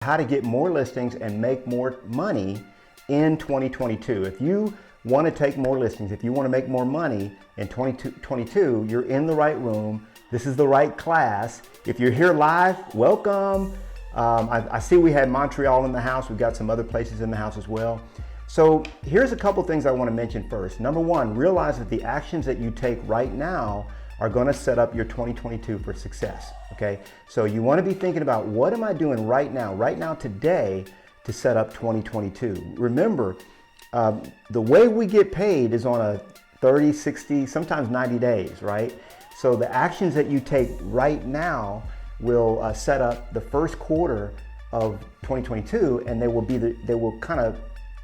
how to get more listings and make more money in 2022. If you want to take more listings, if you want to make more money in 2022, you're in the right room. This is the right class. If you're here live, welcome. I see we had Montreal in the house. We've got some other places in the house as well. So here's a couple things I want to mention first. Number one, realize that the actions that you take right now are going to set up your 2022 for success, okay? So you want to be thinking about, what am I doing right now today to set up 2022? Remember, the way we get paid is on a 30, 60, sometimes 90 days, right? So the actions that you take right now will set up the first quarter of 2022, and they will kind of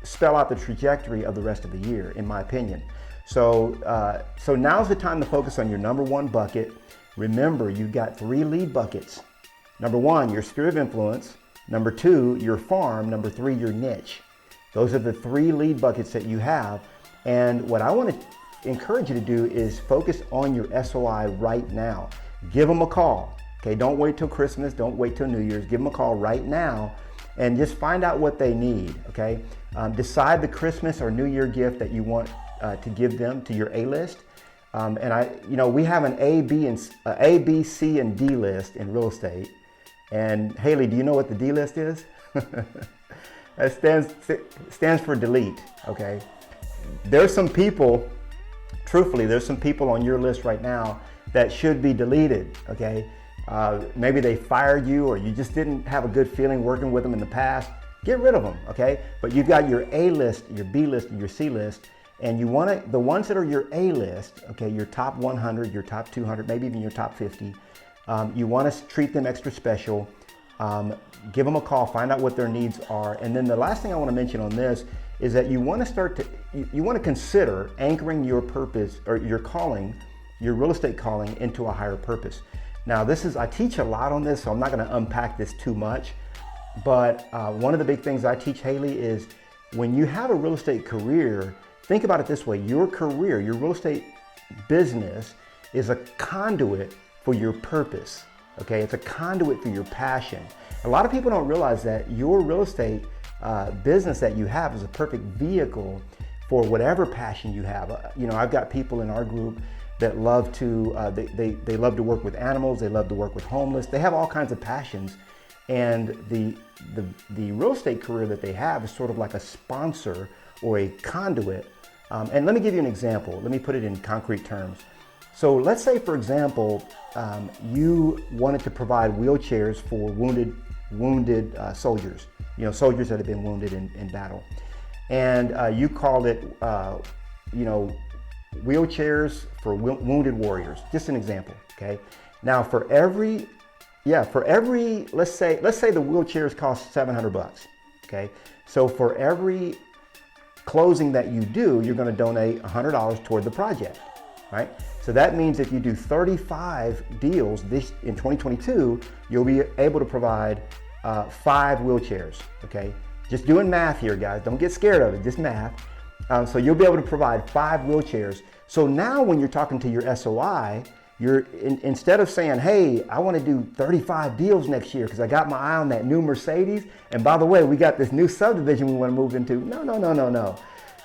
spell out the trajectory of the rest of the year, in my opinion. So now's the time to focus on your number one bucket. Remember, you've got 3 lead buckets. Number 1, your sphere of influence. Number 2, your farm. Number 3, your niche. Those are the 3 lead buckets that you have. And what I want to encourage you to do is focus on your SOI right now. Give them a call. Okay, don't wait till Christmas. Don't wait till New Year's. Give them a call right now and just find out what they need. Okay, decide the Christmas or New Year gift that you want to give them to your A list. We have an A, B, C, and D list in real estate. And Haley, do you know what the D list is? That stands for delete. Okay, there's some people. Truthfully, there's some people on your list right now that should be deleted. Okay, maybe they fired you, or you just didn't have a good feeling working with them in the past. Get rid of them. Okay, but you've got your A list, your B list, and your C list. And you want to, the ones that are your A list, okay, your top 100, your top 200, maybe even your top 50, you want to treat them extra special. Give them a call, find out what their needs are. And then the last thing I want to mention on this is that you want to you want to consider anchoring your purpose or your calling, your real estate calling, into a higher purpose. Now I teach a lot on this, so I'm not going to unpack this too much. But one of the big things I teach, Haley, is when you have a real estate career, think about it this way: your career, your real estate business is a conduit for your purpose, okay? It's a conduit for your passion. A lot of people don't realize that your real estate business that you have is a perfect vehicle for whatever passion you have. I've got people in our group that love to, they love to work with animals, they love to work with homeless, they have all kinds of passions. And the real estate career that they have is sort of like a sponsor or a conduit. And let me give you an example. Let me put it in concrete terms. So let's say, for example, you wanted to provide wheelchairs for wounded soldiers, soldiers that have been wounded in battle. And you called it, wheelchairs for wounded warriors, just an example, okay? Now for every, let's say the wheelchairs cost $700, okay? So for every closing that you do, you're going to donate $100 toward the project, right? So that means if you do 35 deals in 2022, you'll be able to provide 5 wheelchairs, okay? Just doing math here, guys. Don't get scared of it, just math. So you'll be able to provide 5 wheelchairs. So now when you're talking to your SOI, instead of saying, hey, I want to do 35 deals next year because I got my eye on that new Mercedes, and by the way, we got this new subdivision we want to move into. No.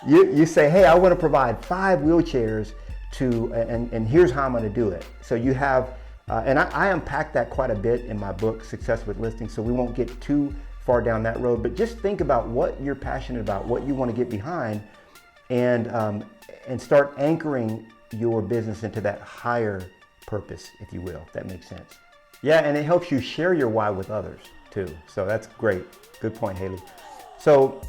You say, hey, I want to provide 5 wheelchairs and here's how I'm going to do it. So you have, and I unpack that quite a bit in my book, Success with Listings, so we won't get too far down that road, but just think about what you're passionate about, what you want to get behind, and start anchoring your business into that higher purpose, if you will, if that makes sense. Yeah, and it helps you share your why with others too. So that's great. Good point, Haley. So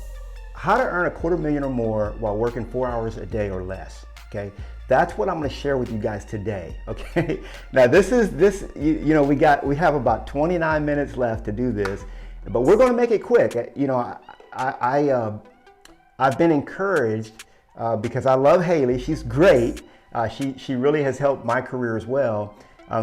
how to earn $250,000 or more while working 4 hours a day or less, okay? That's what I'm going to share with you guys today, okay? Now we have about 29 minutes left to do this, but we're going to make it quick. I've been encouraged because I love Haley. She's great. She really has helped my career as well.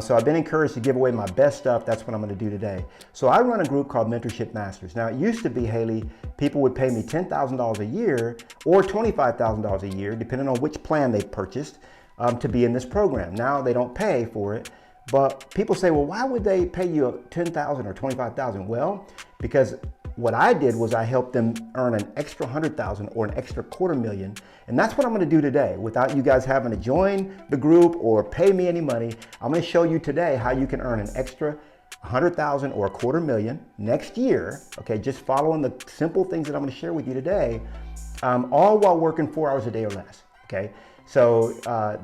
So I've been encouraged to give away my best stuff. That's what I'm going to do today. So I run a group called Mentorship Masters. Now it used to be, Haley, people would pay me $10,000 a year or $25,000 a year, depending on which plan they purchased, to be in this program. Now they don't pay for it, but people say, well, why would they pay you $10,000 or $25,000? Well, because what I did was I helped them earn an extra 100,000 or an extra $250,000. And that's what I'm going to do today. Without you guys having to join the group or pay me any money, I'm going to show you today how you can earn an extra 100,000 or a $250,000 next year. Okay, just following the simple things that I'm going to share with you today, all while working 4 hours a day or less. Okay, so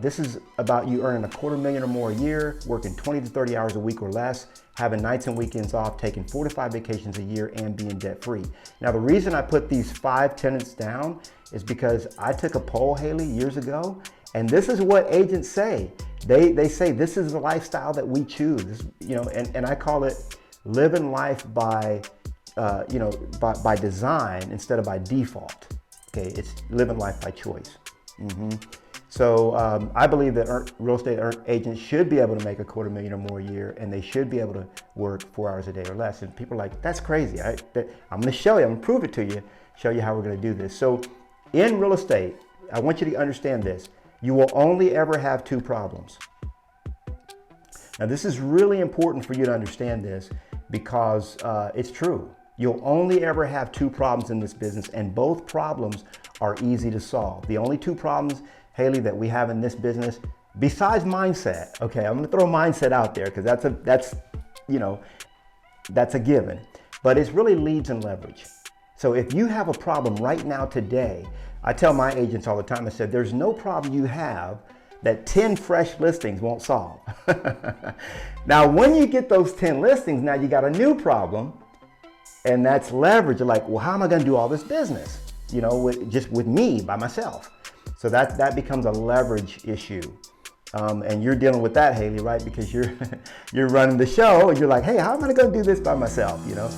this is about you earning a $250,000 or more a year, working 20 to 30 hours a week or less, having nights and weekends off, taking 4 to 5 vacations a year, and being debt-free. Now, the reason I put these 5 tenets down is because I took a poll, Haley, years ago, and this is what agents say. They say this is the lifestyle that we choose, you know, and I call it living life by, by design instead of by default. Okay, it's living life by choice. So I believe that real estate agents should be able to make a $250,000 or more a year, and they should be able to work 4 hours a day or less. And people are like, that's crazy. I'm going to show you, I'm going to prove it to you, show you how we're going to do this. So in real estate, I want you to understand this. You will only ever have 2 problems. Now this is really important for you to understand this because it's true. You'll only ever have 2 problems in this business, and both problems are easy to solve. The only 2 problems, Haley, that we have in this business, besides mindset, okay, I'm gonna throw mindset out there because that's a given, but it's really leads and leverage. So if you have a problem right now today, I tell my agents all the time, I said, there's no problem you have that 10 fresh listings won't solve. Now, when you get those 10 listings, now you got a new problem, and that's leverage. You're like, well, how am I gonna do all this business? You know, just with me, by myself. So that becomes a leverage issue. And you're dealing with that, Haley, right? Because you're running the show and you're like, hey, how am I gonna do this by myself, you know?